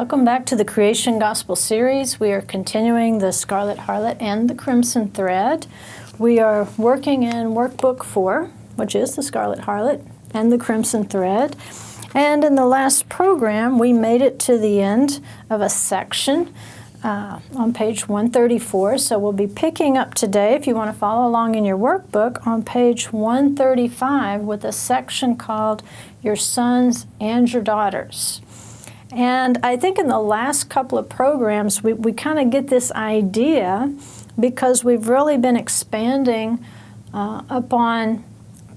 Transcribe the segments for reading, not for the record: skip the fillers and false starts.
Welcome back to the Creation Gospel series. We are continuing the Scarlet, Harlot, and the Crimson Thread. We are working in Workbook 4, which is the Scarlet, Harlot, and the Crimson Thread. And in the last program, we made it to the end of a section on page 134. So we'll be picking up today, if you want to follow along in your workbook, on page 135 with a section called Your Sons and Your Daughters. And I think in the last couple of programs, we kind of get this idea because we've really been expanding upon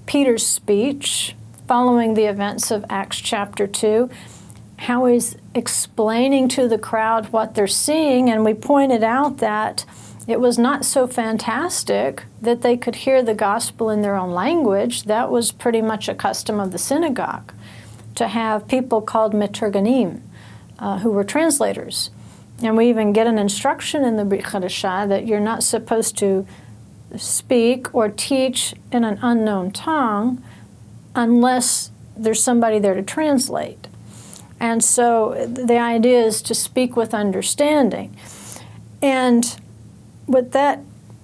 Peter's speech following the events of Acts chapter 2, how he's explaining to the crowd what they're seeing, and we pointed out that it was not so fantastic that they could hear the gospel in their own language. That was pretty much a custom of the synagogue, to have people called meturganim, who were translators. And we even get an instruction in the Brit Chadashah that you're not supposed to speak or teach in an unknown tongue unless there's somebody there to translate. And so the idea is to speak with understanding. And with that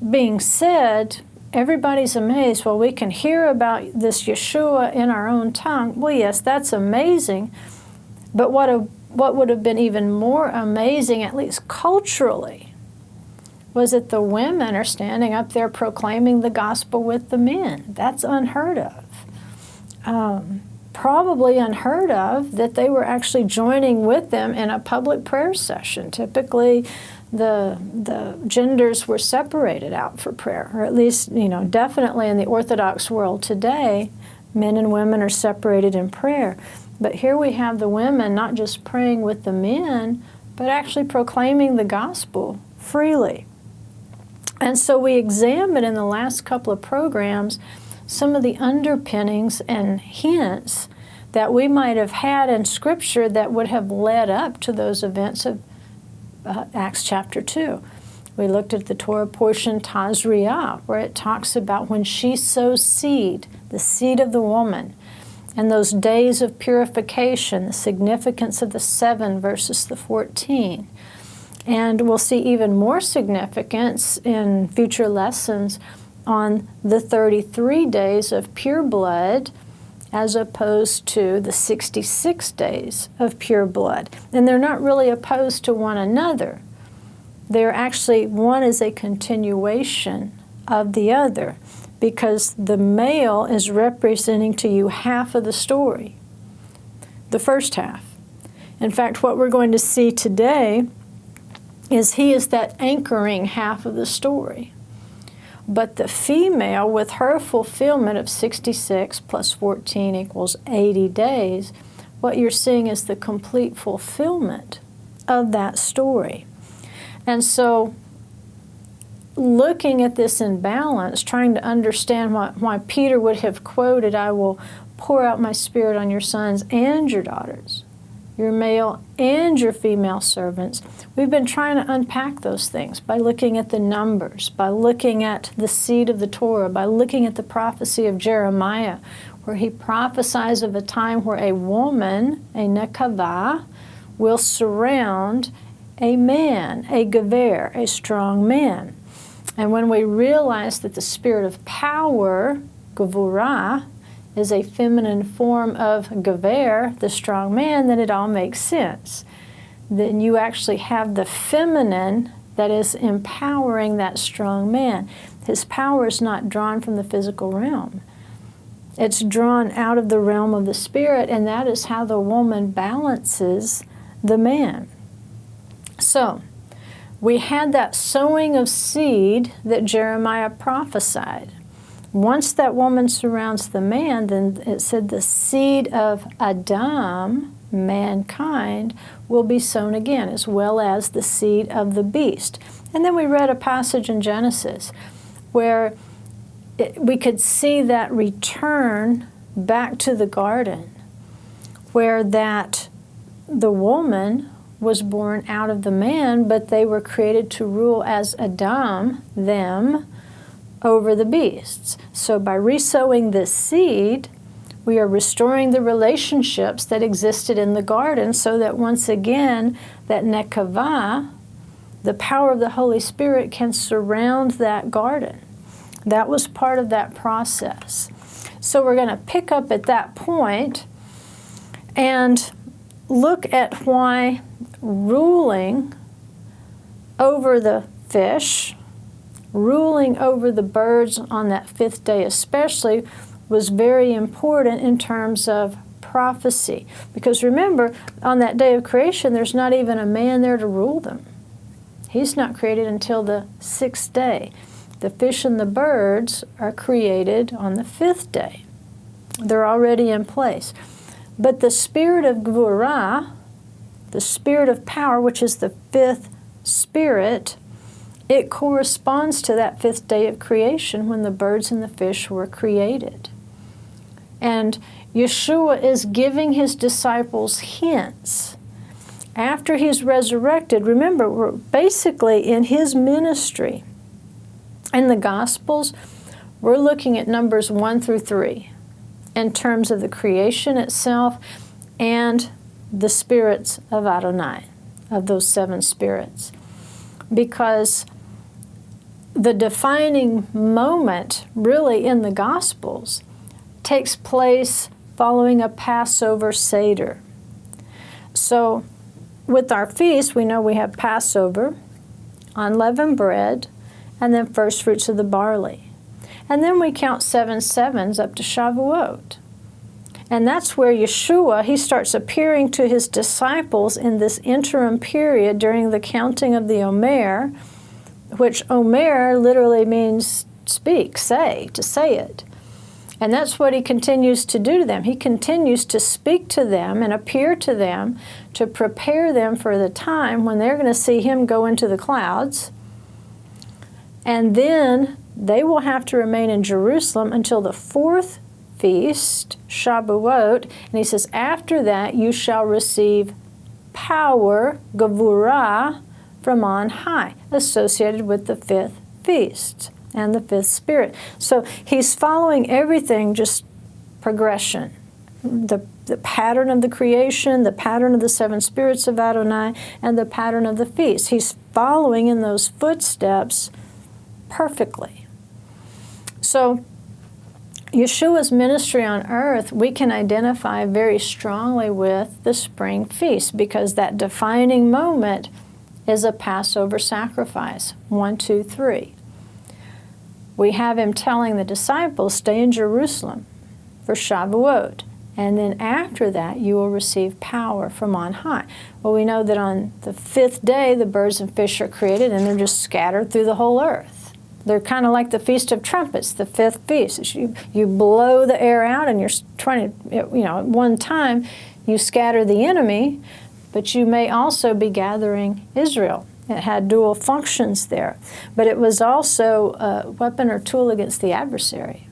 being said, everybody's amazed. Well, we can hear about this Yeshua in our own tongue. Well, yes, that's amazing. But what would have been even more amazing, at least culturally, was that the women are standing up there proclaiming the gospel with the men. That's unheard of. Probably unheard of that they were actually joining with them in a public prayer session. Typically, the genders were separated out for prayer, or at least, definitely in the Orthodox world today, men and women are separated in prayer. But here we have the women not just praying with the men, but actually proclaiming the gospel freely. And so we examined in the last couple of programs some of the underpinnings and hints that we might have had in Scripture that would have led up to those events of Acts chapter 2. We looked at the Torah portion Tazriah, where it talks about when she sows seed, the seed of the woman, and those days of purification, the significance of the 7 versus the 14. And we'll see even more significance in future lessons on the 33 days of pure blood as opposed to the 66 days of pure blood. And they're not really opposed to one another. They're actually, one is a continuation of the other, because the male is representing to you half of the story, the first half. In fact, what we're going to see today is he is that anchoring half of the story. But the female, with her fulfillment of 66 plus 14 equals 80 days, what you're seeing is the complete fulfillment of that story. And so, looking at this imbalance, trying to understand why Peter would have quoted, I will pour out my spirit on your sons and your daughters, your male and your female servants. We've been trying to unpack those things by looking at the numbers, by looking at the seed of the Torah, by looking at the prophecy of Jeremiah, where he prophesies of a time where a woman, a nekavah, will surround a man, a gever, a strong man. And when we realize that the spirit of power, gevurah, is a feminine form of gever, the strong man, then it all makes sense. Then you actually have the feminine that is empowering that strong man. His power is not drawn from the physical realm. It's drawn out of the realm of the spirit, and that is how the woman balances the man. So, we had that sowing of seed that Jeremiah prophesied. Once that woman surrounds the man, then it said the seed of Adam, mankind, will be sown again, as well as the seed of the beast. And then we read a passage in Genesis where we could see that return back to the garden, where that the woman was born out of the man, but they were created to rule as Adam, them, over the beasts. So by resowing this seed, We are restoring the relationships that existed in the garden so that once again, that nekavah, the power of the Holy Spirit, can surround that garden. That was part of that process. So we're going to pick up at that point and look at why ruling over the fish, ruling over the birds on that fifth day especially, was very important in terms of prophecy. Because remember, on that day of creation, there's not even a man there to rule them. He's not created until the sixth day. The fish and the birds are created on the fifth day. They're already in place. But the spirit of Gvurah, the spirit of power, which is the fifth spirit, it corresponds to that fifth day of creation when the birds and the fish were created. And Yeshua is giving his disciples hints. After he's resurrected, remember, we're basically in his ministry. In the Gospels, we're looking at numbers 1 through 3 in terms of the creation itself and the spirits of Adonai, of those 7 spirits. Because the defining moment, really, in the Gospels takes place following a Passover Seder. So, with our feast, we know we have Passover, unleavened bread, and then first fruits of the barley. And then we count 7 sevens up to Shavuot. And that's where Yeshua, he starts appearing to his disciples in this interim period during the counting of the Omer, which Omer literally means speak, say, to say it. And that's what he continues to do to them. He continues to speak to them and appear to them to prepare them for the time when they're going to see him go into the clouds. And then they will have to remain in Jerusalem until the 4th feast, Shavuot. And he says, after that you shall receive power, Gevurah, from on high, associated with the 5th feast and the 5th spirit. So he's following everything, just progression. The pattern of the creation, the pattern of the 7 spirits of Adonai, and the pattern of the feast. He's following in those footsteps perfectly. So Yeshua's ministry on earth, we can identify very strongly with the spring feast, because that defining moment is a Passover sacrifice, 1, 2, 3. We have him telling the disciples, stay in Jerusalem for Shavuot, and then after that you will receive power from on high. Well, we know that on the 5th day the birds and fish are created, and they're just scattered through the whole earth. They're kind of like the Feast of Trumpets, the 5th feast. You blow the air out, and you're trying to, at one time you scatter the enemy, but you may also be gathering Israel. It had dual functions there. But it was also a weapon or tool against the adversary.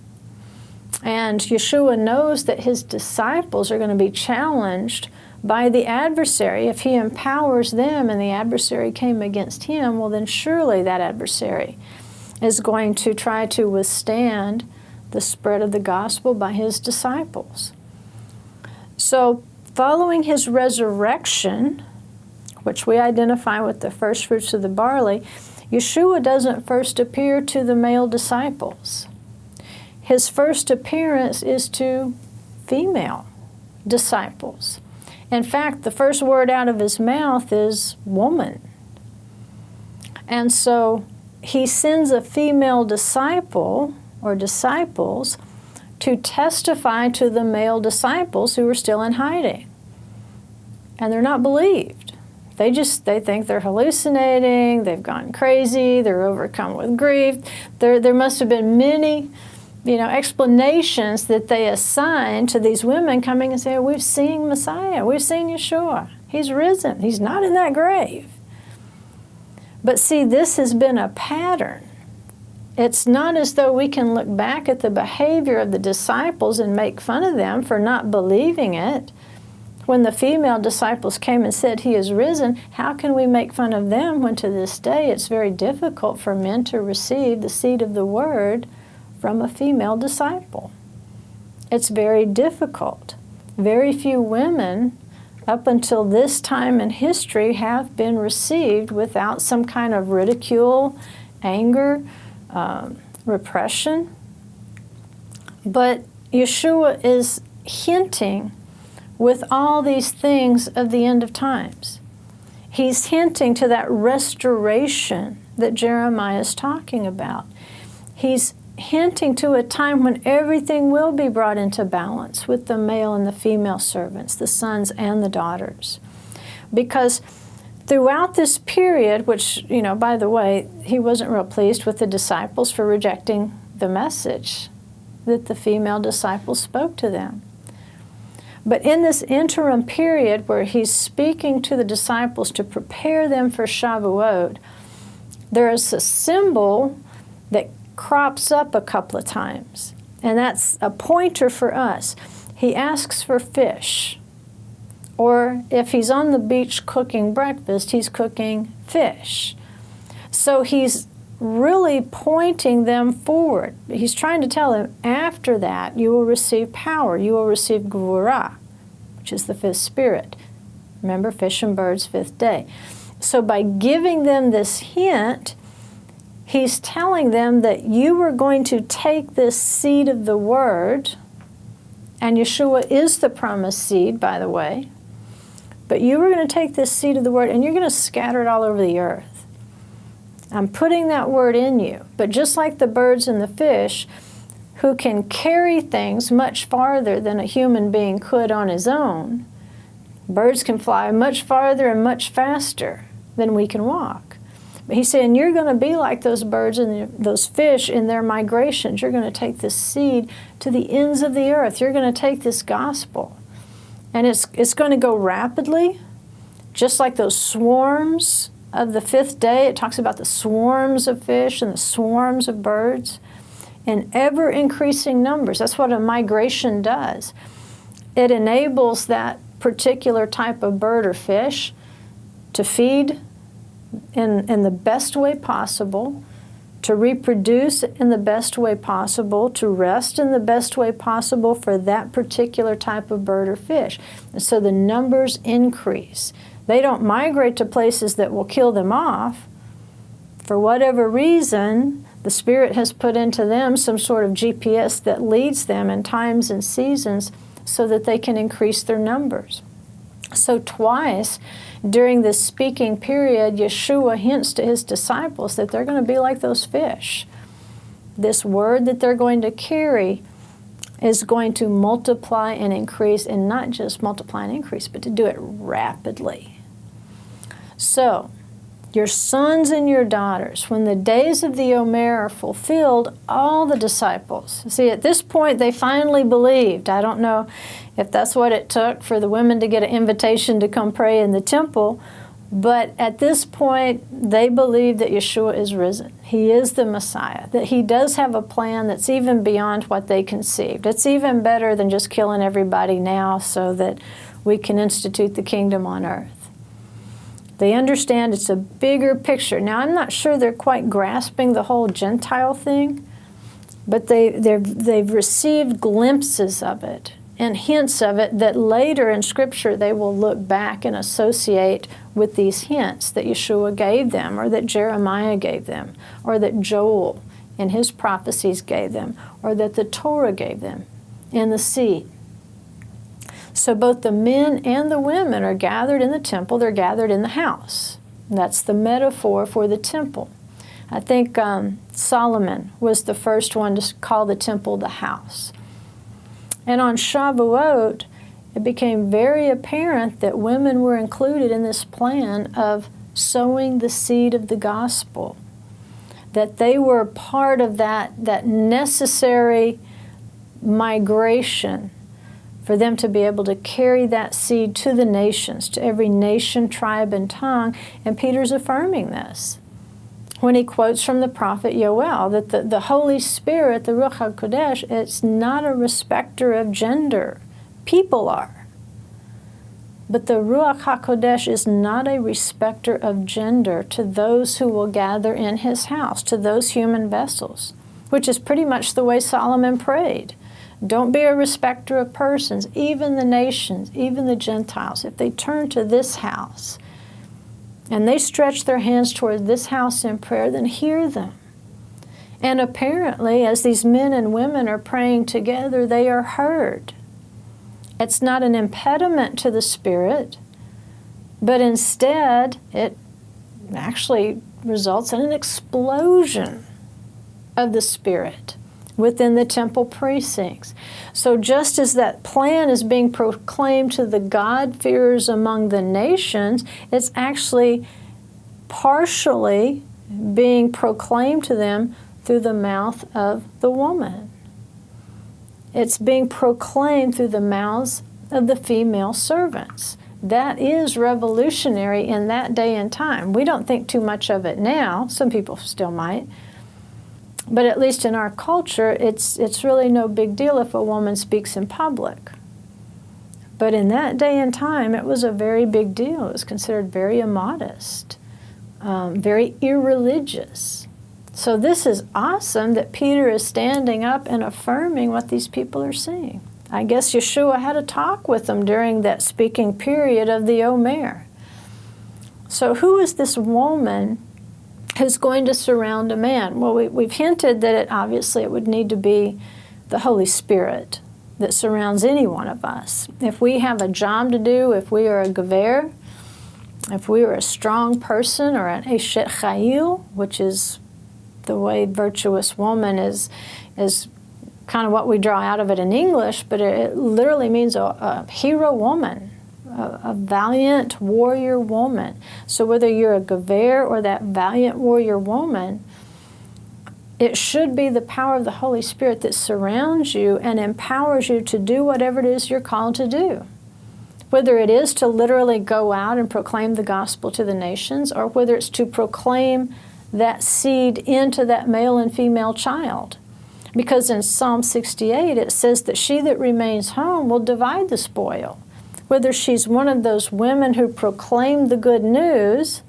And Yeshua knows that his disciples are going to be challenged by the adversary. If he empowers them and the adversary came against him, well, then surely that adversary is going to try to withstand the spread of the gospel by his disciples. So, following his resurrection, which we identify with the first fruits of the barley, Yeshua doesn't first appear to the male disciples. His first appearance is to female disciples. In fact, the first word out of his mouth is woman. And so he sends a female disciple or disciples to testify to the male disciples who are still in hiding. And they're not believed. They think they're hallucinating, they've gone crazy, they're overcome with grief. There must have been many, explanations that they assign to these women coming and say, we've seen Messiah, we've seen Yeshua, he's risen, he's not in that grave. But see, this has been a pattern. It's not as though we can look back at the behavior of the disciples and make fun of them for not believing it. When the female disciples came and said, he is risen, how can we make fun of them when to this day it's very difficult for men to receive the seed of the word from a female disciple? It's very difficult. Very few women up until this time in history have been received without some kind of ridicule, anger, repression. But Yeshua is hinting with all these things of the end of times. He's hinting to that restoration that Jeremiah is talking about. He's hinting to a time when everything will be brought into balance with the male and the female servants, the sons and the daughters. Because throughout this period, which, by the way, he wasn't real pleased with the disciples for rejecting the message that the female disciples spoke to them. But in this interim period where he's speaking to the disciples to prepare them for Shavuot, there is a symbol that crops up a couple of times, and that's a pointer for us. He asks for fish, or if he's on the beach cooking breakfast, he's cooking fish. So he's really pointing them forward. He's trying to tell them, after that, you will receive power. You will receive Gvurah, which is the fifth spirit. Remember, fish and birds, fifth day. So by giving them this hint, he's telling them that you are going to take this seed of the word, and Yeshua is the promised seed, by the way, but you are going to take this seed of the word and you're going to scatter it all over the earth. I'm putting that word in you. But just like the birds and the fish, who can carry things much farther than a human being could on his own, birds can fly much farther and much faster than we can walk. But he's saying you're going to be like those birds and those fish in their migrations. You're going to take this seed to the ends of the earth. You're going to take this gospel. And it's going to go rapidly, just like those swarms of the fifth day. It talks about the swarms of fish and the swarms of birds in ever-increasing numbers. That's what a migration does. It enables that particular type of bird or fish to feed in the best way possible, to reproduce in the best way possible, to rest in the best way possible for that particular type of bird or fish. And so the numbers increase. They don't migrate to places that will kill them off. For whatever reason, the Spirit has put into them some sort of GPS that leads them in times and seasons so that they can increase their numbers. So twice during this speaking period, Yeshua hints to his disciples that they're going to be like those fish. This word that they're going to carry is going to multiply and increase, and not just multiply and increase, but to do it rapidly. So, your sons and your daughters, when the days of the Omer are fulfilled, all the disciples. See, at this point, they finally believed. I don't know if that's what it took for the women to get an invitation to come pray in the temple, but at this point, they believe that Yeshua is risen. He is the Messiah, that he does have a plan that's even beyond what they conceived. It's even better than just killing everybody now so that we can institute the kingdom on earth. They understand it's a bigger picture. Now, I'm not sure they're quite grasping the whole Gentile thing, but they've received glimpses of it and hints of it that later in Scripture they will look back and associate with these hints that Yeshua gave them, or that Jeremiah gave them, or that Joel in his prophecies gave them, or that the Torah gave them in the seed. So both the men and the women are gathered in the temple. They're gathered in the house. That's the metaphor for the temple. I think Solomon was the first one to call the temple the house. And on Shavuot, it became very apparent that women were included in this plan of sowing the seed of the gospel, that they were part of that necessary migration for them to be able to carry that seed to the nations, to every nation, tribe, and tongue. And Peter's affirming this when he quotes from the prophet Yoel, that the Holy Spirit, the Ruach HaKodesh, it's not a respecter of gender. People are. But the Ruach HaKodesh is not a respecter of gender to those who will gather in his house, to those human vessels, which is pretty much the way Solomon prayed, Don't be a respecter of persons, even the nations, even the Gentiles. If they turn to this house and they stretch their hands toward this house in prayer, then hear them. And apparently, as these men and women are praying together, they are heard. It's not an impediment to the Spirit, but instead it actually results in an explosion of the Spirit within the temple precincts. So just as that plan is being proclaimed to the God-fearers among the nations, it's actually partially being proclaimed to them through the mouth of the woman. It's being proclaimed through the mouths of the female servants. That is revolutionary in that day and time. We don't think too much of it now. Some people still might. But at least in our culture, it's really no big deal if a woman speaks in public. But in that day and time, it was a very big deal. It was considered very immodest, very irreligious. So this is awesome that Peter is standing up and affirming what these people are saying. I guess Yeshua had a talk with them during that speaking period of the Omer. So who is this woman who's going to surround a man? Well, we've hinted that obviously it would need to be the Holy Spirit that surrounds any one of us. If we have a job to do, if we are a gever, if we are a strong person or an eshet chayil, which is the way virtuous woman is kind of what we draw out of it in English, but it literally means a hero woman, a valiant warrior woman. So whether you're a gever or that valiant warrior woman, it should be the power of the Holy Spirit that surrounds you and empowers you to do whatever it is you're called to do. Whether it is to literally go out and proclaim the gospel to the nations, or whether it's to proclaim that seed into that male and female child. Because in Psalm 68 it says that she that remains home will divide the spoil. Whether she's one of those women who proclaim the good news,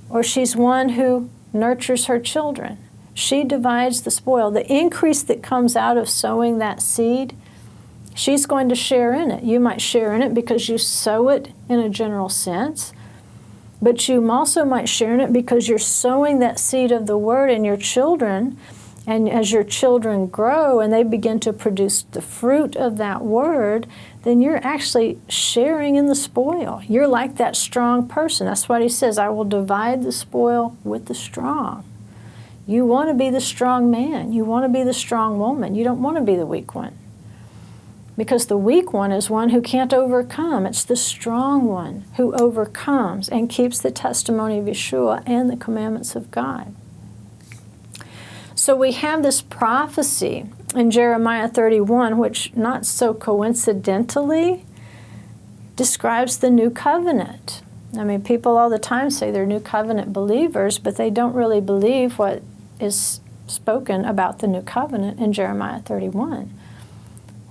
or she's one who nurtures her children, she divides the spoil. The increase that comes out of sowing that seed, she's going to share in it. You might share in it because you sow it in a general sense, but you also might share in it because you're sowing that seed of the Word in your children, and as your children grow and they begin to produce the fruit of that Word, then you're actually sharing in the spoil. You're like that strong person. That's what he says, I will divide the spoil with the strong. You want to be the strong man. You want to be the strong woman. You don't want to be the weak one. Because the weak one is one who can't overcome. It's the strong one who overcomes and keeps the testimony of Yeshua and the commandments of God. So we have this prophecy in Jeremiah 31, which not so coincidentally describes the new covenant. I mean, people all the time say they're new covenant believers, but they don't really believe what is spoken about the new covenant in Jeremiah 31.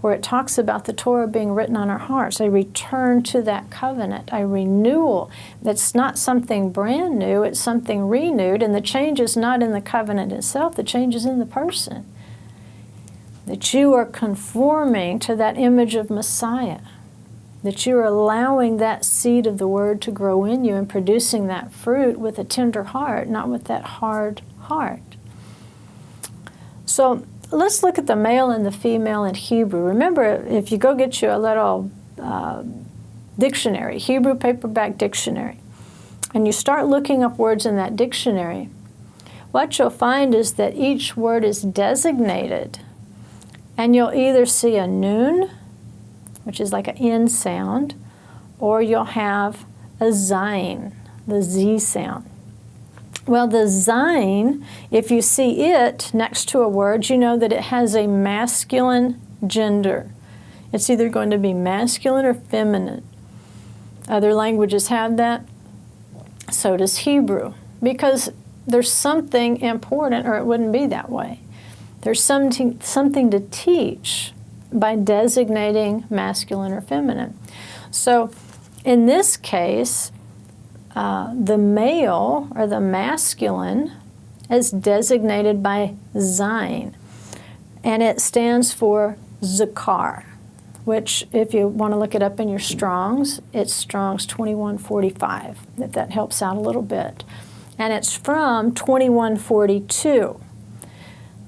Where it talks about the Torah being written on our hearts, a return to that covenant, a renewal. It's not something brand new, it's something renewed, and the change is not in the covenant itself, the change is in the person. That you are conforming to that image of Messiah, that you are allowing that seed of the Word to grow in you and producing that fruit with a tender heart, not with that hard heart. So, let's look at the male and the female in Hebrew. Remember, if you go get you a little dictionary, Hebrew paperback dictionary, and you start looking up words in that dictionary, what you'll find is that each word is designated. And you'll either see a nun, which is like an N sound, or you'll have a zayin, the Z sound. Well, the zayin, if you see it next to a word, you know that it has a masculine gender. It's either going to be masculine or feminine. Other languages have that. So does Hebrew. Because there's something important, or it wouldn't be that way. There's something to teach by designating masculine or feminine. So in this case, the male or the masculine is designated by zayin, and it stands for Zakar, which if you want to look it up in your Strongs, it's Strong's 2145, if that helps out a little bit. And it's from 2142.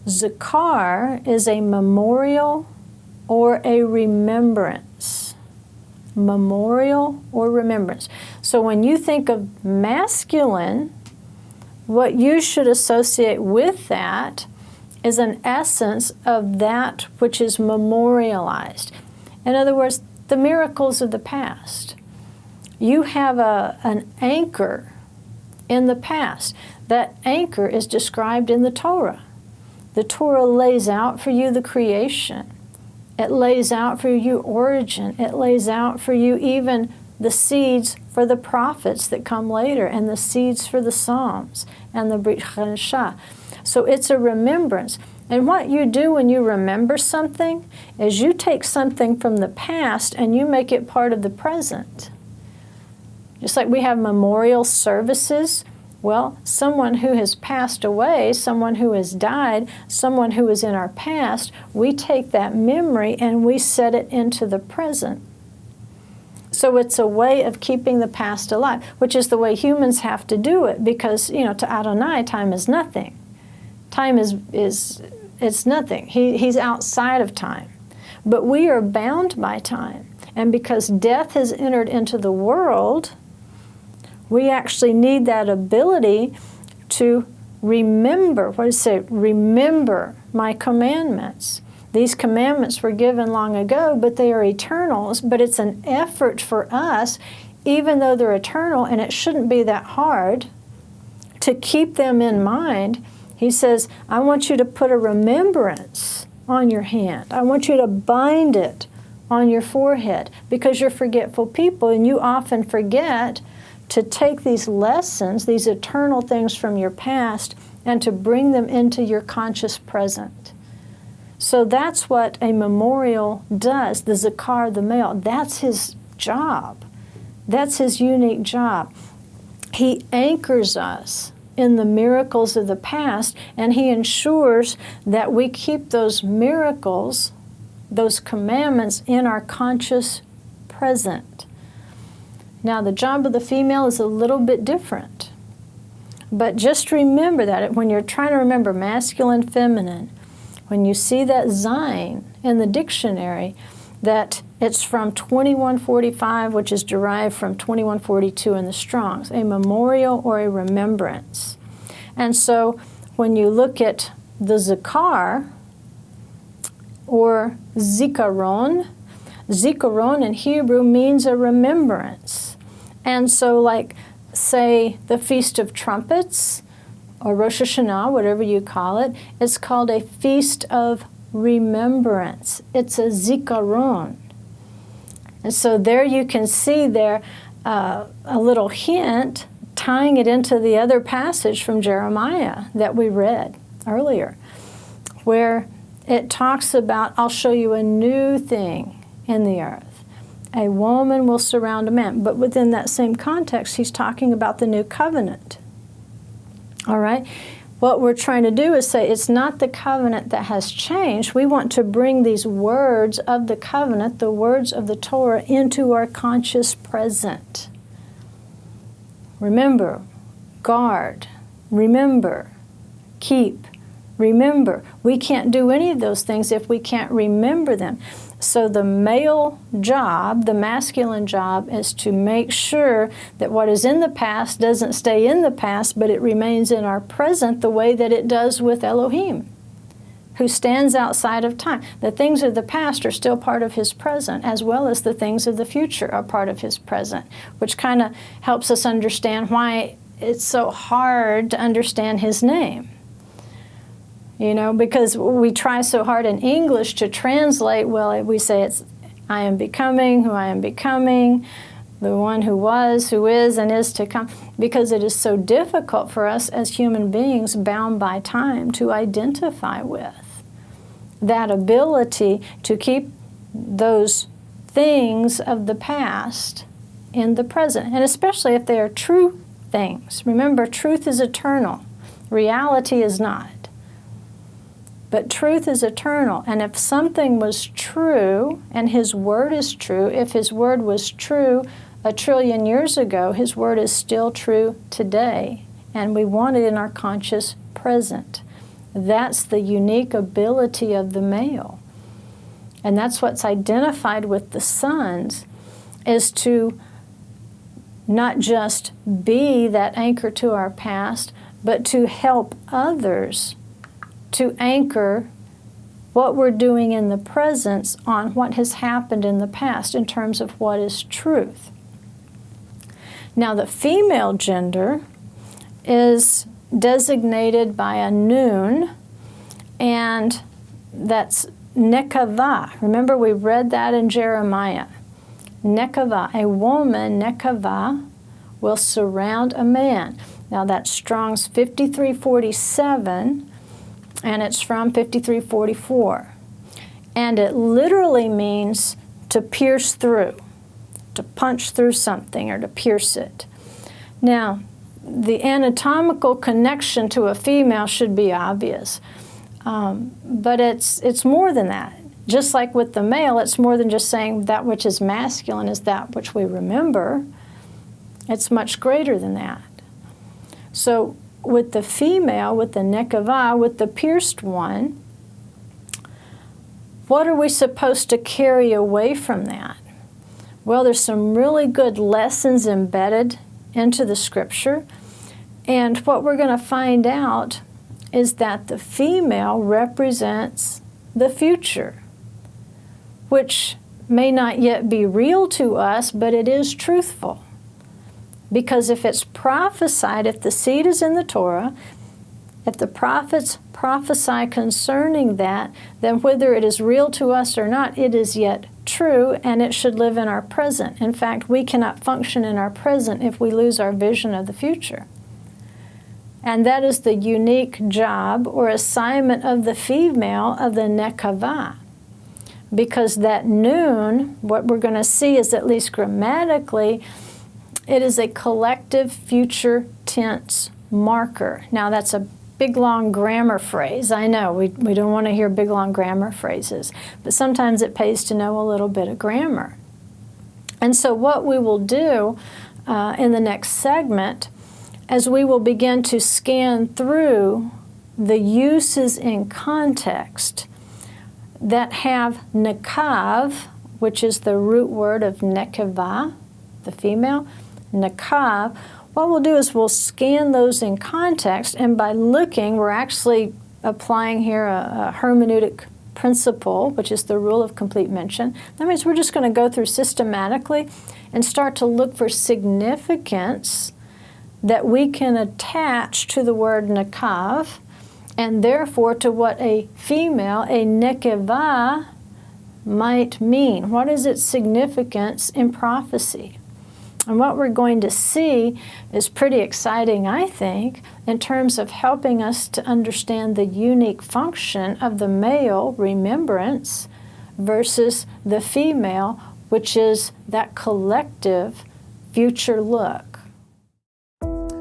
Zakar is a memorial or a remembrance. Memorial or remembrance. So when you think of masculine, what you should associate with that is an essence of that which is memorialized. In other words, the miracles of the past. You have an anchor in the past. That anchor is described in the Torah. The Torah lays out for you the creation. It lays out for you origin. It lays out for you even the seeds for the prophets that come later, and the seeds for the Psalms and the Brit Chadashah. So it's a remembrance. And what you do when you remember something is you take something from the past and you make it part of the present. Just like we have memorial services, well, someone who has passed away, someone who has died, someone who is in our past, we take that memory and we set it into the present. So it's a way of keeping the past alive, which is the way humans have to do it, because, to Adonai, time is nothing. Time it's nothing. He's outside of time. But we are bound by time. And because death has entered into the world, we actually need that ability to remember. What does it say? Remember my commandments. These commandments were given long ago, but they are eternals. But it's an effort for us, even though they're eternal, and it shouldn't be that hard, to keep them in mind. He says, I want you to put a remembrance on your hand. I want you to bind it on your forehead, because you're forgetful people, and you often forget to take these lessons, these eternal things from your past, and to bring them into your conscious present. So that's what a memorial does. The Zakar, the male, that's his job. That's his unique job. He anchors us in the miracles of the past, and he ensures that we keep those miracles, those commandments, in our conscious present. Now, the job of the female is a little bit different. But just remember that when you're trying to remember masculine, feminine, when you see that Zayin in the dictionary, that it's from 2145, which is derived from 2142 in the Strongs, a memorial or a remembrance. And so when you look at the Zakar, or Zikaron, Zikaron in Hebrew means a remembrance. And so, like, say, the Feast of Trumpets, or Rosh Hashanah, whatever you call it, it's called a Feast of Remembrance. It's a Zikaron. And so there you can see there a little hint tying it into the other passage from Jeremiah that we read earlier, where it talks about, I'll show you a new thing in the earth. A woman will surround a man. But within that same context, he's talking about the new covenant. All right? What we're trying to do is say it's not the covenant that has changed. We want to bring these words of the covenant, the words of the Torah, into our conscious present. Remember, guard, remember, keep, remember. We can't do any of those things if we can't remember them. So the male job, the masculine job, is to make sure that what is in the past doesn't stay in the past, but it remains in our present the way that it does with Elohim, who stands outside of time. The things of the past are still part of his present, as well as the things of the future are part of his present, which kind of helps us understand why it's so hard to understand his name. Because we try so hard in English to translate, well, we say it's, I am becoming who I am becoming, the one who was, who is, and is to come, because it is so difficult for us as human beings bound by time to identify with. That ability to keep those things of the past in the present, and especially if they are true things. Remember, truth is eternal. Reality is not. But truth is eternal. And if something was true, and His Word is true, if His Word was true 1 trillion years ago, His Word is still true today. And we want it in our conscious present. That's the unique ability of the male. And that's what's identified with the sons, is to not just be that anchor to our past, but to help others to anchor what we're doing in the present on what has happened in the past in terms of what is truth. Now, the female gender is designated by a noon, and that's nekavah. Remember, we read that in Jeremiah. Nekavah, a woman, nekavah, will surround a man. Now, that's Strong's 5347, and it's from 5344. And it literally means to pierce through, to punch through something, or to pierce it. Now, the anatomical connection to a female should be obvious, but it's more than that. Just like with the male, it's more than just saying that which is masculine is that which we remember. It's much greater than that. So with the female, with the nekavah, with the pierced one, what are we supposed to carry away from that? Well, there's some really good lessons embedded into the scripture. And what we're going to find out is that the female represents the future, which may not yet be real to us, but it is truthful. Because if it's prophesied, if the seed is in the Torah, if the prophets prophesy concerning that, then whether it is real to us or not, it is yet true, and it should live in our present. In fact, we cannot function in our present if we lose our vision of the future. And that is the unique job or assignment of the female of the nekavah. Because that noon, what we're going to see is, at least grammatically, it is a collective future tense marker. Now, that's a big, long grammar phrase. I know, we don't want to hear big, long grammar phrases, but sometimes it pays to know a little bit of grammar. And so what we will do in the next segment, as we will begin to scan through the uses in context that have nekav, which is the root word of nekavah, the female, nekav, what we'll do is we'll scan those in context, and by looking, we're actually applying here a hermeneutic principle, which is the rule of complete mention. That means we're just going to go through systematically and start to look for significance that we can attach to the word nekav, and therefore to what a female, a nekevah, might mean. What is its significance in prophecy? And what we're going to see is pretty exciting, I think, in terms of helping us to understand the unique function of the male, remembrance, versus the female, which is that collective future look.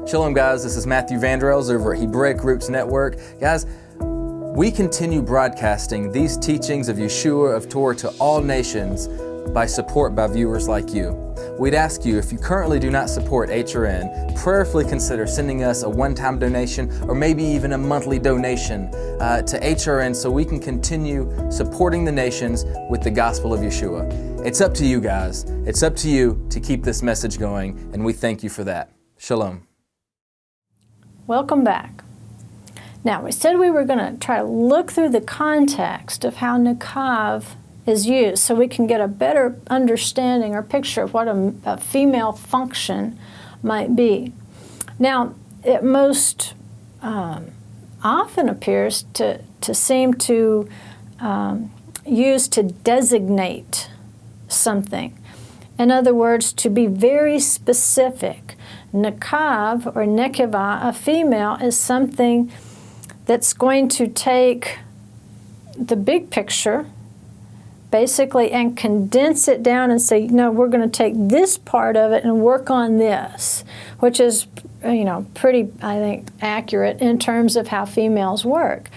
Shalom, guys. This is Matthew Vanderels over at Hebraic Roots Network. Guys, we continue broadcasting these teachings of Yeshua, of Torah, to all nations by support by viewers like you. We'd ask you, if you currently do not support HRN, prayerfully consider sending us a one-time donation or maybe even a monthly donation to HRN so we can continue supporting the nations with the gospel of Yeshua. It's up to you, guys. It's up to you to keep this message going, and we thank you for that. Shalom. Welcome back. Now, we said we were going to try to look through the context of how nekav is used so we can get a better understanding or picture of what a female function might be. Now, it most often appears to seem to use to designate something. In other words, to be very specific. Nekav or nekevah, a female, is something that's going to take the big picture, basically, and condense it down and say, no, we're going to take this part of it and work on this, which is, pretty, I think, accurate in terms of how females work.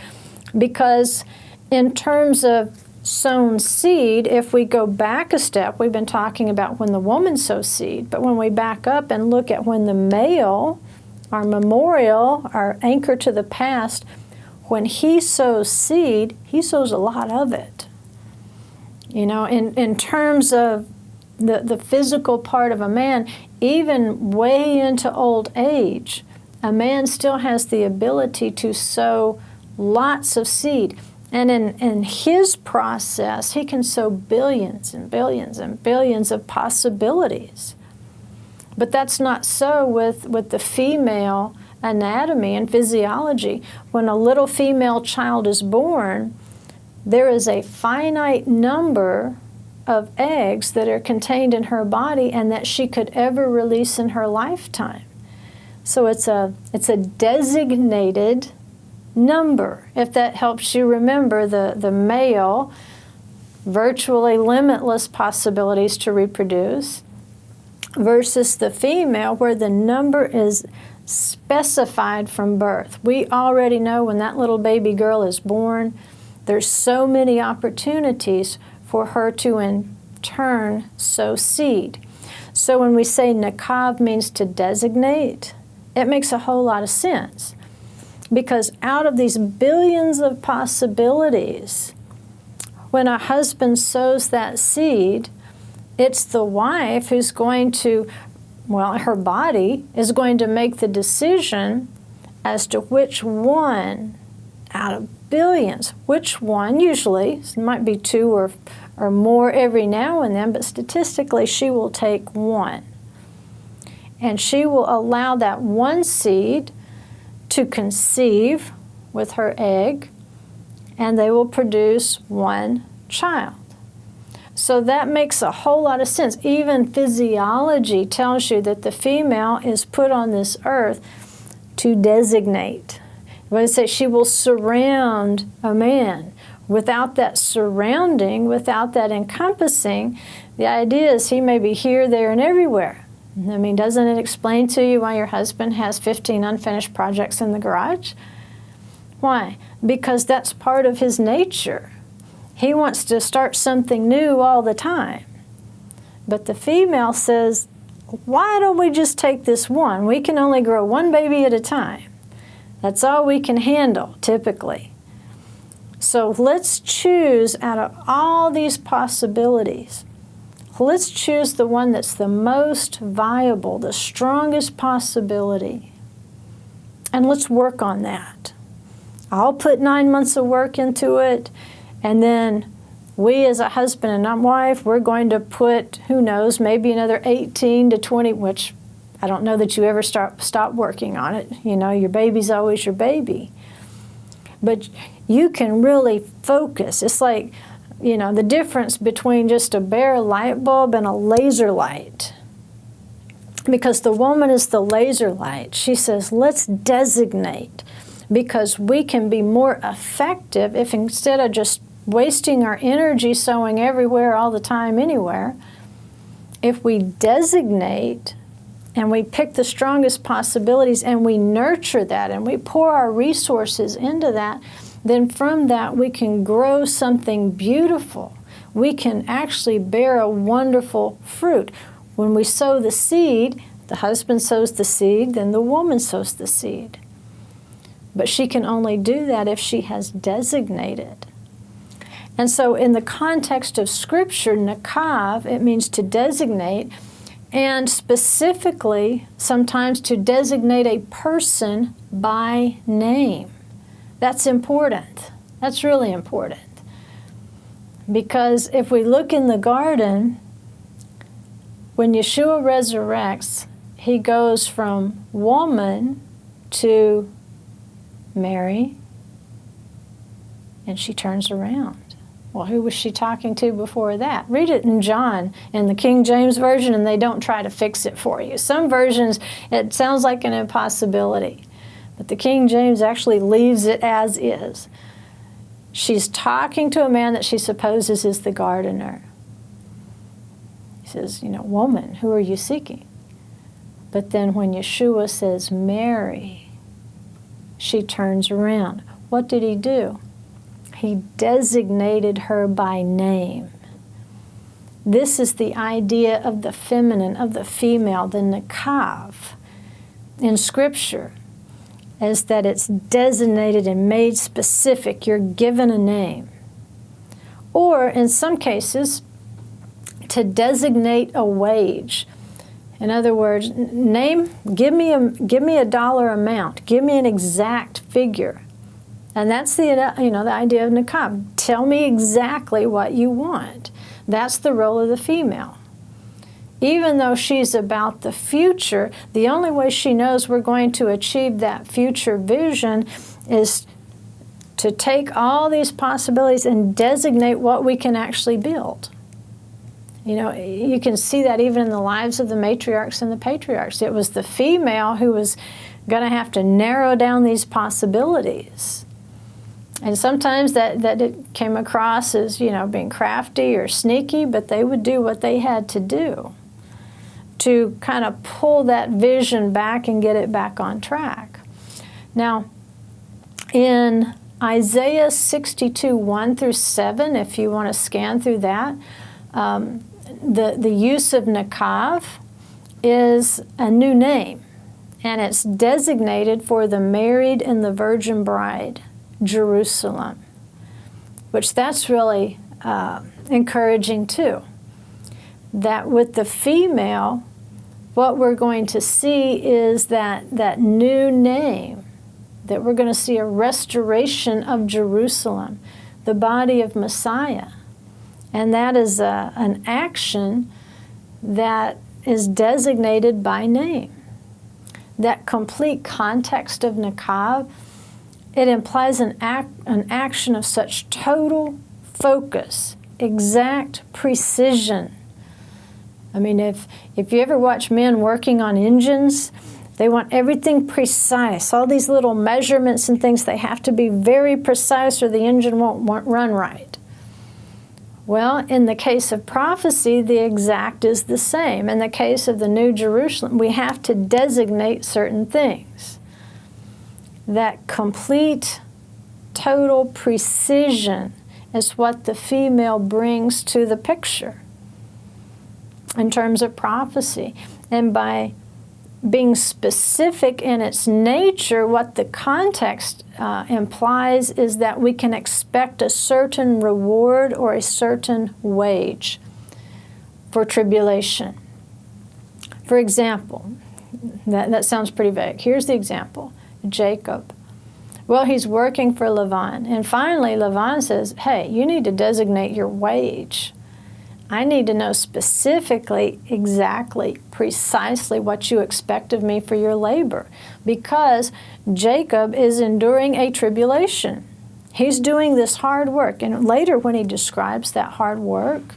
Because in terms of sown seed, if we go back a step, we've been talking about when the woman sows seed, but when we back up and look at when the male, our memorial, our anchor to the past, when he sows seed, he sows a lot of it. You know, in terms of the physical part of a man, even way into old age, a man still has the ability to sow lots of seed. And in his process, he can sow billions and billions and billions of possibilities. But that's not so with the female anatomy and physiology. When a little female child is born, there is a finite number of eggs that are contained in her body and that she could ever release in her lifetime. So it's a designated number, if that helps you remember the male, virtually limitless possibilities to reproduce, versus the female, where the number is specified from birth. We already know when that little baby girl is born, there's so many opportunities for her to in turn sow seed. So when we say nakav means to designate, it makes a whole lot of sense. Because out of these billions of possibilities, when a husband sows that seed, it's the wife who's going to, well, her body is going to make the decision as to which one out of billions, which one, usually, it might be two or more every now and then, but statistically she will take one. And she will allow that one seed to conceive with her egg, and they will produce one child. So that makes a whole lot of sense. Even physiology tells you that the female is put on this earth to designate. When I say she will surround a man. Without that surrounding, without that encompassing, the idea is he may be here, there, and everywhere. I mean, doesn't it explain to you why your husband has 15 unfinished projects in the garage? Why? Because that's part of his nature. He wants to start something new all the time. But the female says, why don't we just take this one? We can only grow one baby at a time. That's all we can handle, typically. So let's choose out of all these possibilities, let's choose the one that's the most viable, the strongest possibility. And let's work on that. I'll put 9 months of work into it, and then we as a husband and wife, we're going to put, who knows, maybe another 18 to 20, which I don't know that you ever stop working on it. You know, your baby's always your baby. But you can really focus. It's like, you know, the difference between just a bare light bulb and a laser light. Because the woman is the laser light. She says, let's designate, because we can be more effective if instead of just wasting our energy sewing everywhere all the time anywhere, if we designate and we pick the strongest possibilities and we nurture that and we pour our resources into that, then from that we can grow something beautiful. We can actually bear a wonderful fruit. When we sow the seed, the husband sows the seed, then the woman sows the seed. But she can only do that if she has designated. And so in the context of Scripture, nakav, it means to designate, and specifically sometimes to designate a person by name. That's important. That's really important. Because if we look in the garden, when Yeshua resurrects, he goes from woman to Mary, and she turns around. Well, who was she talking to before that? Read it in John in the King James Version, and they don't try to fix it for you. Some versions, it sounds like an impossibility, but the King James actually leaves it as is. She's talking to a man that she supposes is the gardener. He says, you know, woman, who are you seeking? But then when Yeshua says Mary, she turns around. What did he do? He designated her by name. This is the idea of the feminine, of the female, the nikav in Scripture, is that it's designated and made specific. You're given a name. Or in some cases, to designate a wage. In other words, give me a dollar amount. Give me an exact figure. And that's the idea of nikav. Tell me exactly what you want. That's the role of the female. Even though she's about the future, the only way she knows we're going to achieve that future vision is to take all these possibilities and designate what we can actually build. You know, you can see that even in the lives of the matriarchs and the patriarchs. It was the female who was going to have to narrow down these possibilities. And sometimes that it came across as, being crafty or sneaky, but they would do what they had to do to kind of pull that vision back and get it back on track. Now, in Isaiah 62, 1 through 7, if you want to scan through that, the use of nikav is a new name, and it's designated for the married and the virgin bride, Jerusalem, which that's really encouraging too. That with the female, what we're going to see is that new name, that we're going to see a restoration of Jerusalem, the body of Messiah. And that is an action that is designated by name. That complete context of nikav, it implies an action of such total focus, exact precision. I mean, if you ever watch men working on engines, they want everything precise. All these little measurements and things, they have to be very precise or the engine won't run right. Well, in the case of prophecy, the exact is the same. In the case of the New Jerusalem, we have to designate certain things. That complete, total precision is what the female brings to the picture in terms of prophecy. And by being specific in its nature, what the context implies is that we can expect a certain reward or a certain wage for tribulation. For example, that sounds pretty vague. Here's the example. Jacob. Well, he's working for Laban. And finally, Laban says, hey, you need to designate your wage. I need to know specifically, exactly, precisely what you expect of me for your labor, because Jacob is enduring a tribulation. He's doing this hard work. And later when he describes that hard work,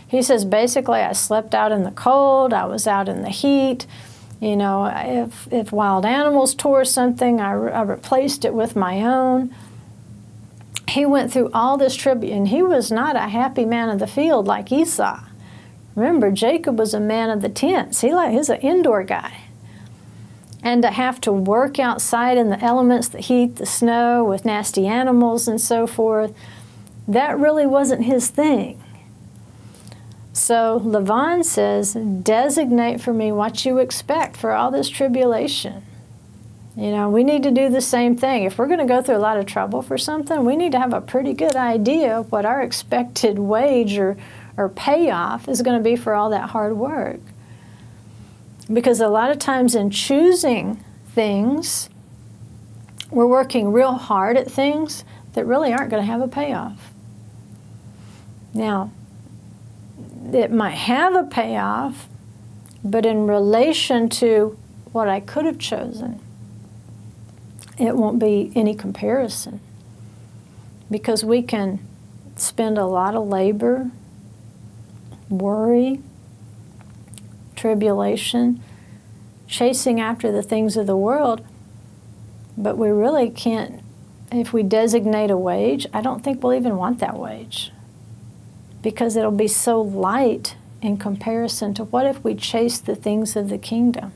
he says, basically, I slept out in the cold, I was out in the heat. If wild animals tore something, I replaced it with my own. He went through all this tribute, and he was not a happy man of the field like Esau. Remember, Jacob was a man of the tents. He's an indoor guy. And to have to work outside in the elements, the heat, the snow, with nasty animals and so forth, that really wasn't his thing. So Laban says, designate for me what you expect for all this tribulation. We need to do the same thing. If we're going to go through a lot of trouble for something, we need to have a pretty good idea of what our expected wage or payoff is going to be for all that hard work. Because a lot of times in choosing things, we're working real hard at things that really aren't going to have a payoff. Now, it might have a payoff, but in relation to what I could have chosen, it won't be any comparison. Because we can spend a lot of labor, worry, tribulation, chasing after the things of the world, but we really can't, if we designate a wage, I don't think we'll even want that wage. Because it'll be so light in comparison to what if we chase the things of the kingdom?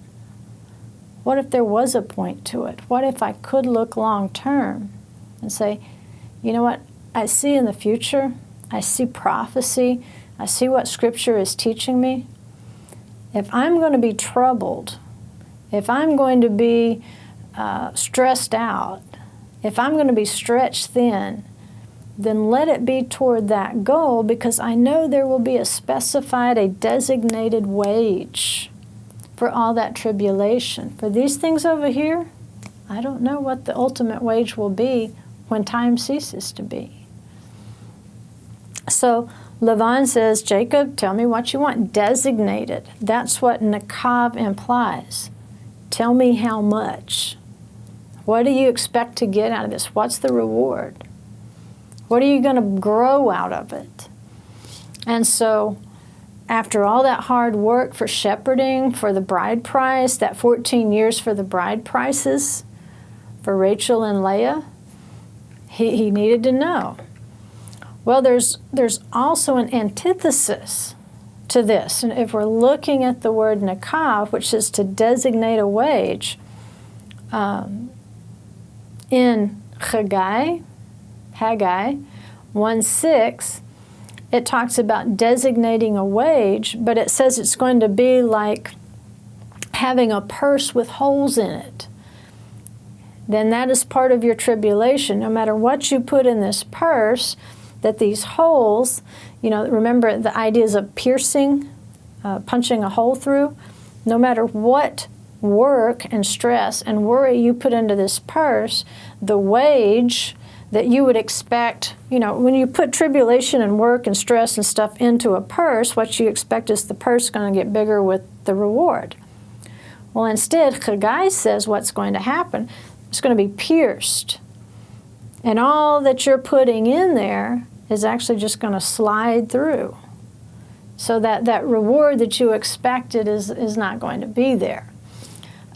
What if there was a point to it? What if I could look long term and say, you know what, I see in the future, I see prophecy, I see what Scripture is teaching me. If I'm going to be troubled, if I'm going to be stressed out, if I'm going to be stretched thin, then let it be toward that goal, because I know there will be a specified, a designated wage for all that tribulation. For these things over here, I don't know what the ultimate wage will be when time ceases to be. So Lavan says, Jacob, tell me what you want. Designated. That's what Nakav implies. Tell me how much. What do you expect to get out of this? What's the reward? What are you going to grow out of it? And so after all that hard work for shepherding, for the bride price, that 14 years for the bride prices, for Rachel and Leah, he needed to know. Well, there's also an antithesis to this. And if we're looking at the word nakav, which is to designate a wage, in Haggai 1:6, it talks about designating a wage, but it says it's going to be like having a purse with holes in it. Then that is part of your tribulation. No matter what you put in this purse, that these holes, remember the ideas of piercing, punching a hole through. No matter what work and stress and worry you put into this purse, the wage that you would expect, when you put tribulation and work and stress and stuff into a purse, what you expect is the purse going to get bigger with the reward. Well, instead, Haggai says what's going to happen. It's going to be pierced. And all that you're putting in there is actually just going to slide through. So that reward that you expected is not going to be there.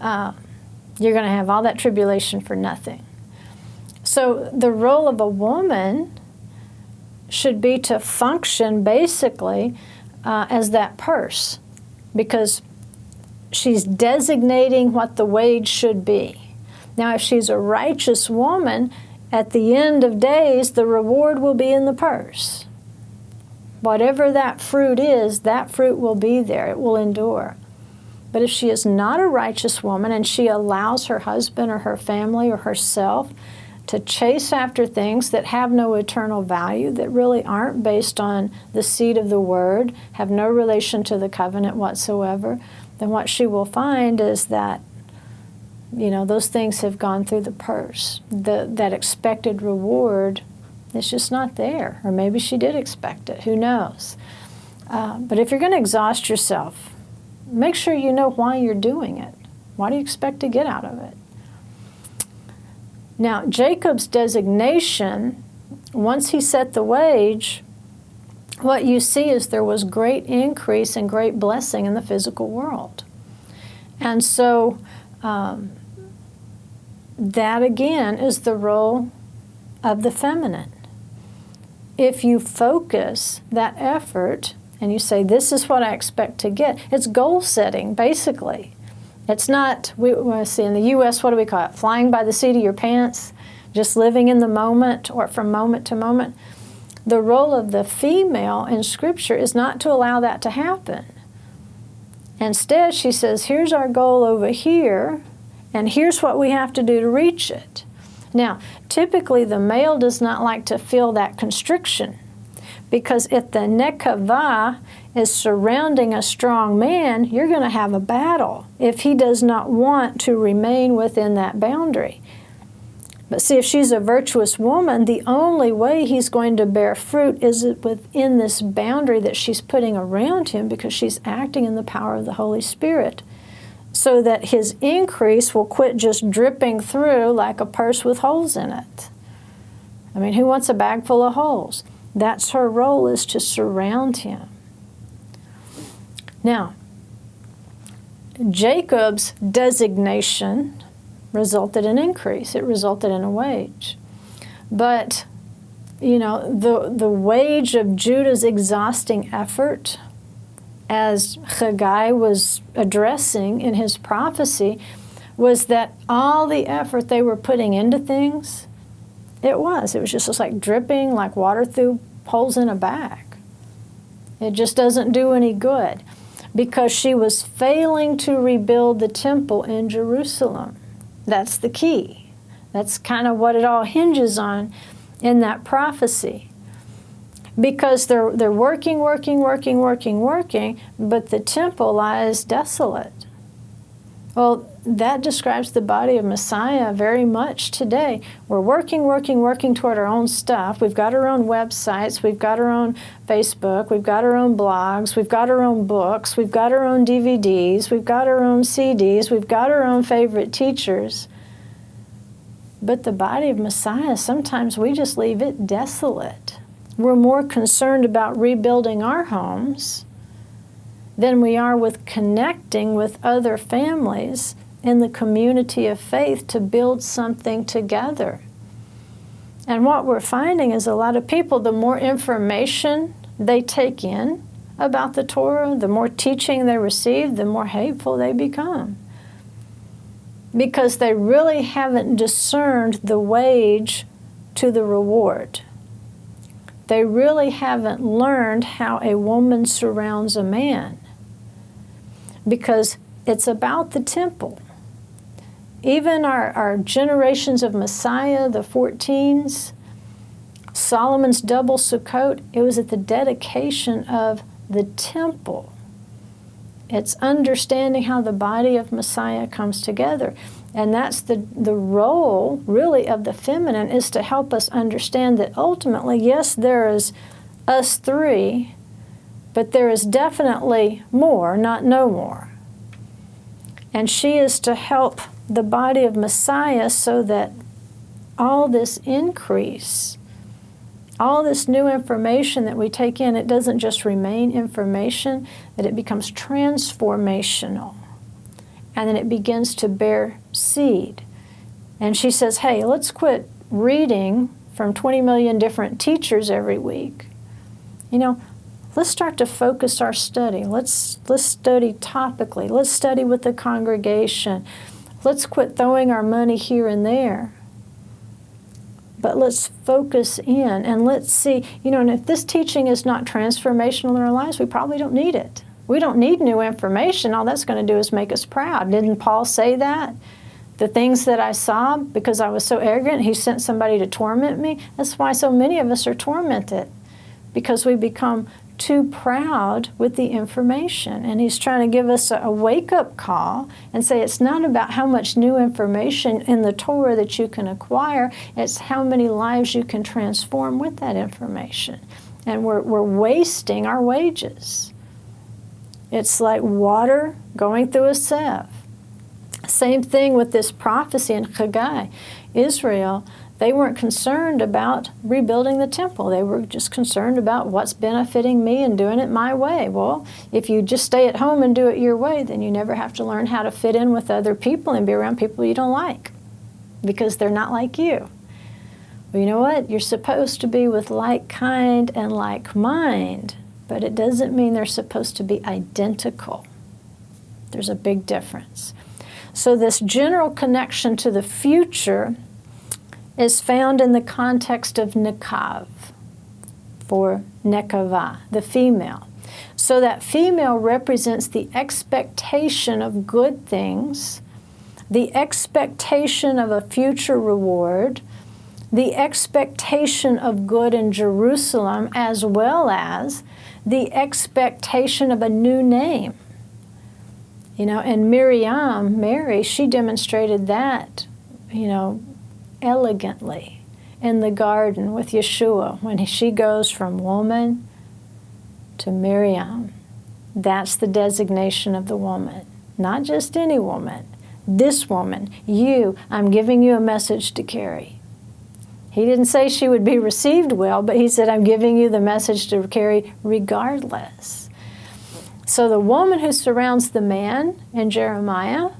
You're going to have all that tribulation for nothing. So the role of a woman should be to function basically as that purse, because she's designating what the wage should be. Now, if she's a righteous woman, at the end of days, the reward will be in the purse. Whatever that fruit is, that fruit will be there. It will endure. But if she is not a righteous woman and she allows her husband or her family or herself to chase after things that have no eternal value, that really aren't based on the seed of the word, have no relation to the covenant whatsoever, then what she will find is that those things have gone through the purse. That expected reward is just not there. Or maybe she did expect it. Who knows? But if you're going to exhaust yourself, make sure you know why you're doing it. What do you expect to get out of it? Now, Jacob's designation, once he set the wage, what you see is there was great increase and great blessing in the physical world. And so that again is the role of the feminine. If you focus that effort and you say, this is what I expect to get, it's goal setting, basically. It's not, we see in the U.S., what do we call it? Flying by the seat of your pants, just living in the moment or from moment to moment. The role of the female in Scripture is not to allow that to happen. Instead, she says, here's our goal over here, and here's what we have to do to reach it. Now, typically the male does not like to feel that constriction, because if the nekavah is surrounding a strong man, you're going to have a battle if he does not want to remain within that boundary. But see, if she's a virtuous woman, the only way he's going to bear fruit is within this boundary that she's putting around him, because she's acting in the power of the Holy Spirit, so that his increase will quit just dripping through like a purse with holes in it. I mean, who wants a bag full of holes? That's her role, is to surround him. Now, Jacob's designation resulted in increase. It resulted in a wage. But, the wage of Judah's exhausting effort, as Haggai was addressing in his prophecy, was that all the effort they were putting into things, It was just like dripping like water through holes in a bag. It just doesn't do any good because she was failing to rebuild the temple in Jerusalem. That's the key. That's kind of what it all hinges on in that prophecy. Because they're working, but the temple lies desolate. Well, that describes the body of Messiah very much today. We're working toward our own stuff. We've got our own websites. We've got our own Facebook. We've got our own blogs. We've got our own books. We've got our own DVDs. We've got our own CDs. We've got our own favorite teachers. But the body of Messiah, sometimes we just leave it desolate. We're more concerned about rebuilding our homes than we are with connecting with other families in the community of faith to build something together. And what we're finding is a lot of people, the more information they take in about the Torah, the more teaching they receive, the more hateful they become. Because they really haven't discerned the wage to the reward. They really haven't learned how a woman surrounds a man. Because it's about the temple. Even our generations of Messiah, the 14s, Solomon's double Sukkot, it was at the dedication of the temple. It's understanding how the body of Messiah comes together. And that's the role, really, of the feminine, is to help us understand that ultimately, yes, there is us three, but there is definitely more, not no more. And she is to help the body of Messiah so that all this increase, all this new information that we take in, it doesn't just remain information, that it becomes transformational. And then it begins to bear seed. And she says, hey, let's quit reading from 20 million different teachers every week. You know, let's start to focus our study. Let's study topically. Let's study with the congregation. Let's quit throwing our money here and there. But let's focus in and let's see, you know, and if this teaching is not transformational in our lives, we probably don't need it. We don't need new information. All that's going to do is make us proud. Didn't Paul say that? The things that I saw, because I was so arrogant, he sent somebody to torment me. That's why so many of us are tormented, because we become too proud with the information. And he's trying to give us a wake-up call and say it's not about how much new information in the Torah that you can acquire, it's how many lives you can transform with that information. And we're wasting our wages. It's like water going through a sieve. Same thing with this prophecy in Haggai. Israel, they weren't concerned about rebuilding the temple. They were just concerned about what's benefiting me and doing it my way. Well, if you just stay at home and do it your way, then you never have to learn how to fit in with other people and be around people you don't like because they're not like you. Well, you know what? You're supposed to be with like kind and like mind, but it doesn't mean they're supposed to be identical. There's a big difference. So this general connection to the future is found in the context of nekav, for nekava, the female. So that female represents the expectation of good things, the expectation of a future reward, the expectation of good in Jerusalem, as well as the expectation of a new name. You know, and Miriam, Mary, she demonstrated that, you know, elegantly in the garden with Yeshua when she goes from woman to Miriam. That's the designation of the woman. Not just any woman. This woman, you, I'm giving you a message to carry. He didn't say she would be received well, but he said, I'm giving you the message to carry regardless. So the woman who surrounds the man in Jeremiah,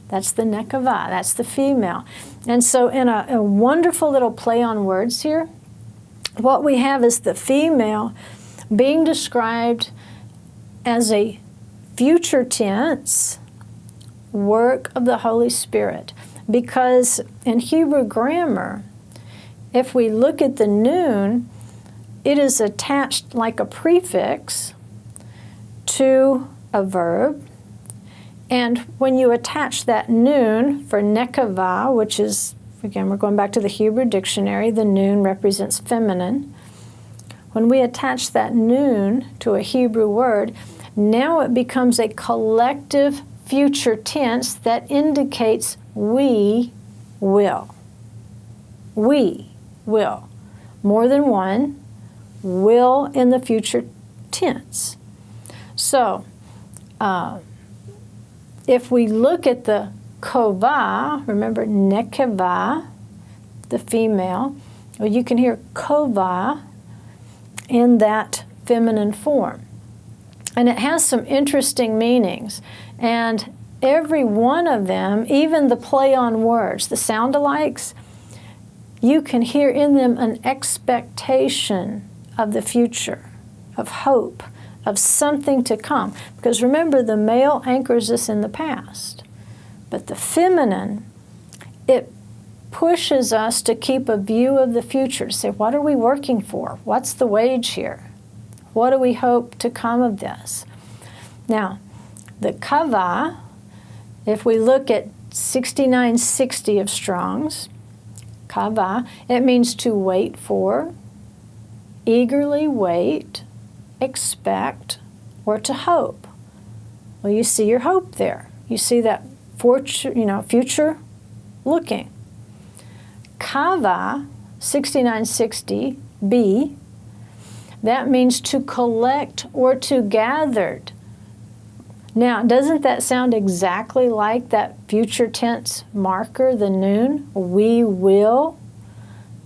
that's the nekavah, that's the female. And so in a wonderful little play on words here, what we have is the female being described as a future tense work of the Holy Spirit. Because in Hebrew grammar, if we look at the noon, it is attached like a prefix to a verb. And when you attach that noon for nekava, which is, again, we're going back to the Hebrew dictionary, the noon represents feminine. When we attach that noon to a Hebrew word, now it becomes a collective future tense that indicates we will. We will. More than one, will in the future tense. So, if we look at the kova, remember nekeva, the female, well, you can hear kova in that feminine form. And it has some interesting meanings. And every one of them, even the play on words, the sound-alikes, you can hear in them an expectation of the future, of hope, of something to come. Because remember, the male anchors us in the past. But the feminine, it pushes us to keep a view of the future, to say, what are we working for? What's the wage here? What do we hope to come of this? Now, the kava, if we look at 6960 of Strong's, kava, it means to wait for, eagerly wait, expect, or to hope. Well, you see your hope there. You see that future looking. Kava, 6960b, that means to collect or to gather. Now, doesn't that sound exactly like that future tense marker, the noon? We will.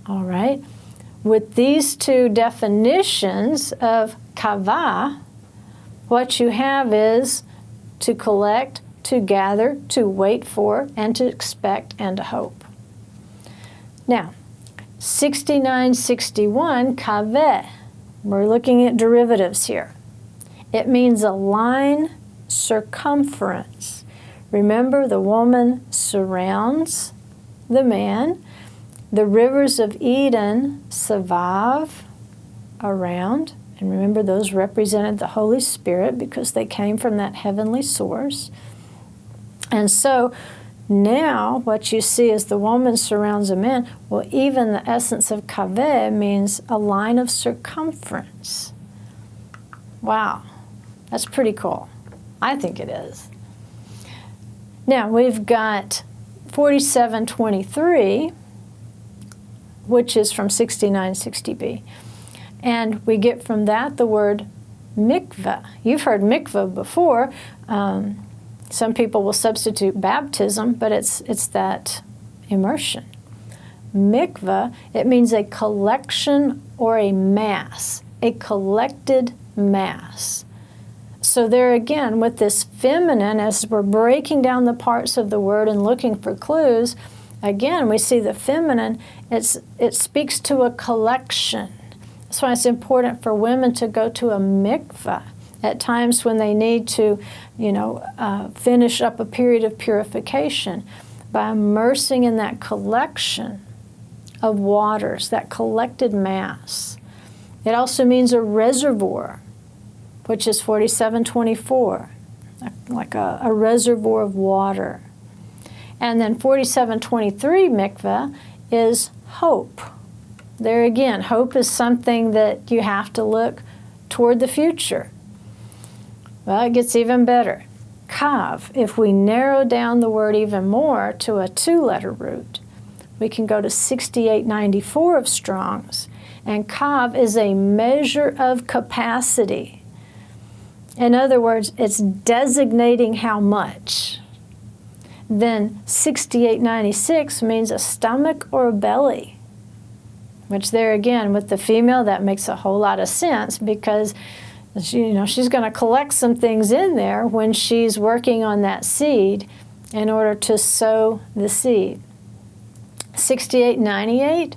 All right. With these two definitions of kava, what you have is to collect, to gather, to wait for, and to expect and to hope. Now, 6961 kaveh. We're looking at derivatives here. It means a line, circumference. Remember, the woman surrounds the man. The rivers of Eden, savav, around. And remember, those represented the Holy Spirit because they came from that heavenly source. And so now what you see is the woman surrounds a man. Well, even the essence of kaveh means a line of circumference. Wow, that's pretty cool. I think it is. Now we've got 4723, which is from 6960b. And we get from that the word mikveh. You've heard mikveh before. Some people will substitute baptism, but it's that immersion. Mikveh, it means a collection or a mass, a collected mass. So there again, with this feminine, as we're breaking down the parts of the word and looking for clues, again, we see the feminine, it speaks to a collection. That's why it's important for women to go to a mikveh at times when they need to, finish up a period of purification by immersing in that collection of waters, that collected mass. It also means a reservoir, which is 4724, like a reservoir of water. And then 4723 mikveh is hope. There again, hope is something that you have to look toward the future. Well, it gets even better. Kav, if we narrow down the word even more to a two-letter root, we can go to 6894 of Strong's. And kav is a measure of capacity. In other words, it's designating how much. Then 6896 means a stomach or a belly, which there again, with the female, that makes a whole lot of sense because she's going to collect some things in there when she's working on that seed in order to sow the seed. 6898,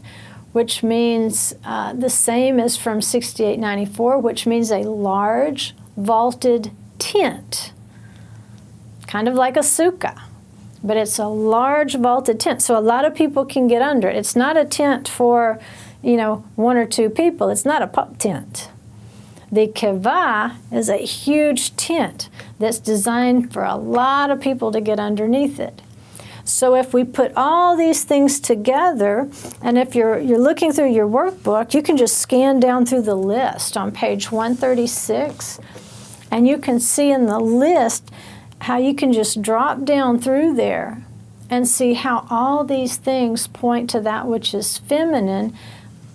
which means the same as from 6894, which means a large vaulted tent, kind of like a sukkah. but it's a large vaulted tent, so a lot of people can get under it. It's not a tent for, one or two people. It's not a pup tent. The kivah is a huge tent that's designed for a lot of people to get underneath it. So if we put all these things together, and if you're looking through your workbook, you can just scan down through the list on page 136, and you can see in the list how you can just drop down through there and see how all these things point to that which is feminine,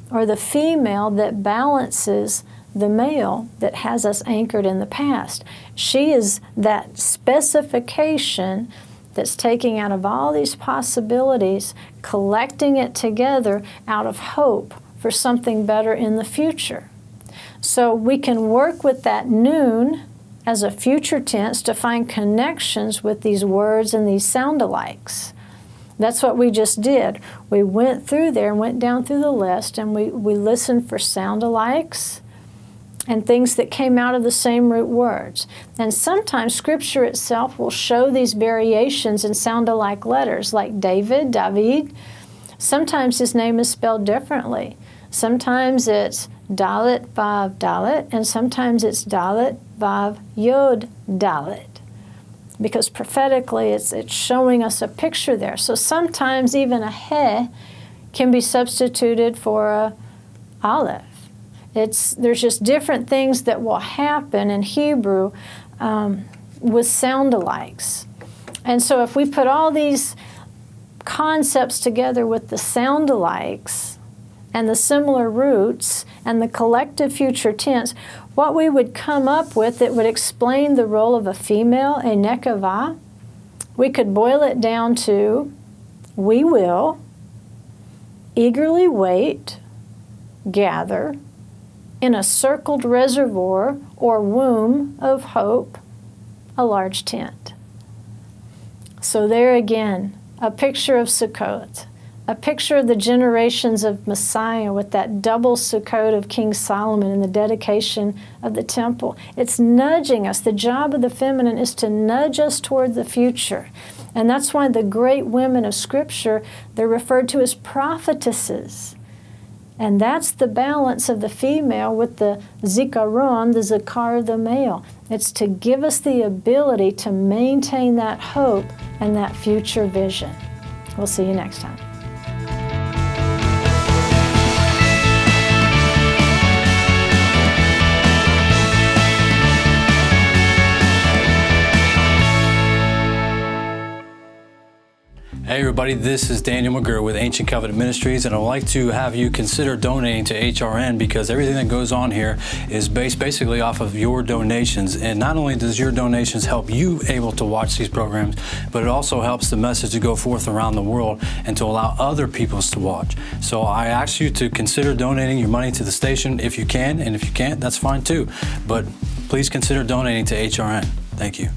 or the female that balances the male that has us anchored in the past. She is that specification that's taking out of all these possibilities, collecting it together out of hope for something better in the future. So we can work with that noon as a future tense to find connections with these words and these sound-alikes. That's what we just did. We went through there and went down through the list, and we listened for sound-alikes and things that came out of the same root words. And sometimes Scripture itself will show these variations in sound-alike letters, like David. Sometimes his name is spelled differently. Sometimes it's Dalet, Vav, Dalet, and sometimes it's Dalet, Vav, Yod, Dalet. Because prophetically it's showing us a picture there. So sometimes even a He can be substituted for a Aleph. There's just different things that will happen in Hebrew with sound-alikes. And so if we put all these concepts together with the sound-alikes and the similar roots and the collective future tense, what we would come up with that would explain the role of a female, a nekavah, we could boil it down to, we will eagerly wait, gather, in a circled reservoir or womb of hope, a large tent. So there again, a picture of Sukkot, a picture of the generations of Messiah with that double Sukkot of King Solomon and the dedication of the temple. It's nudging us. The job of the feminine is to nudge us toward the future. And that's why the great women of Scripture, they're referred to as prophetesses. And that's the balance of the female with the zikaron, the zakar, the male. It's to give us the ability to maintain that hope and that future vision. We'll see you next time. Hey everybody, this is Daniel McGurr with Ancient Covenant Ministries, and I'd like to have you consider donating to HRN because everything that goes on here is based basically off of your donations. And not only does your donations help you able to watch these programs, but it also helps the message to go forth around the world and to allow other peoples to watch. So I ask you to consider donating your money to the station if you can, and if you can't, that's fine too. But please consider donating to HRN. Thank you.